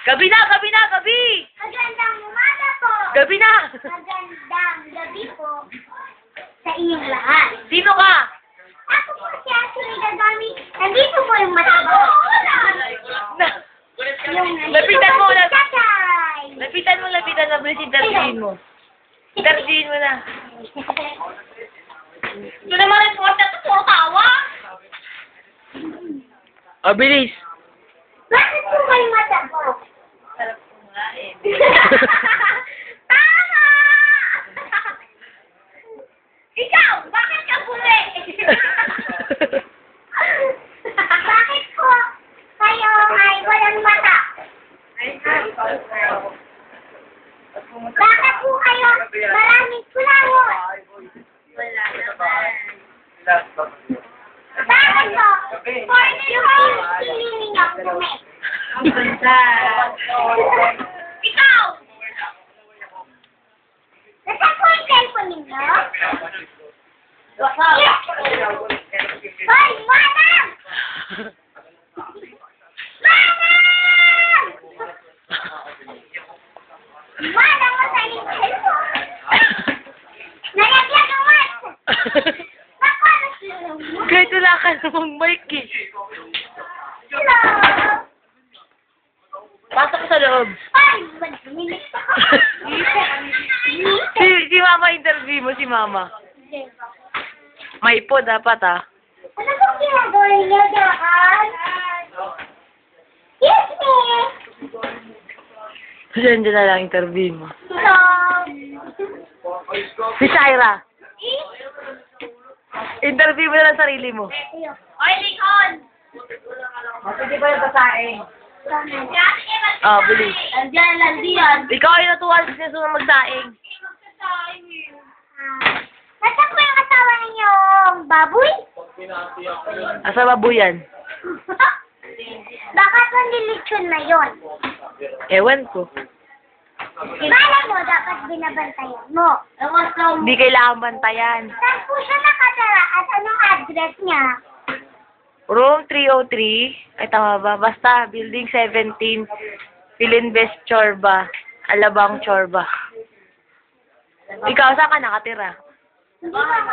Gabi na, gabi na, gabi! Magandang umaga po. Gabi na! Magandang gabi po sa inyong lahat. Sino ka? Ako po si Ashley Gagami. Nandito po yung mataba. Lapitan mo, Tatay. lapitan na, please, interviewin mo. Interviewin mo na. Ito naman ang suwat na ito, puro tawa. O, bilis. Bakit po kayo mataba? Sarap ko nga eh. Tama! Ikaw, bakit ka buli? Bakit po kayo ay walang mata? Bakit po kayo maraming kulangot? Wala naman. Bakit po? For the whole feeling of the mess. Ang ganda. Ikaw! Nasaan po yung cellphone ninyo? Hoy, manang! Manang! Manang, masaan yung cellphone? Nalagyan ng mat! Paano sila mo? Kahit wala ka namang mic eh. Hello! Pasok sa loob. Ay, mag-minit ako. Si Mama interview mo, si Mama. May po dapat ah. Ano bang ginagawa niyo dyan? Yes, me! Diyan na lang interview mo. Hello! Si Shaira. Interview mo na lang sarili mo. Oy, Lincoln! Hindi ba yung basaing? Ah, bilis. Andiyan, landiyan. Ikaw ay natuwa sa siya na magsaing. Nasaan po yung asawa ninyong baboy? Asa babuyan? Baka pandilitsyon na yon. Ewan ko. Bala mo, dapat binabantayan mo. Hindi kailangan bantayan. Saan po siya nakatara at anong address niya? Room 303. Ay, tama ba? Basta, Building 17. Philinvest Chorba. Alabang Chorba. Ikaw, saan ka nakatira? Hindi ba ako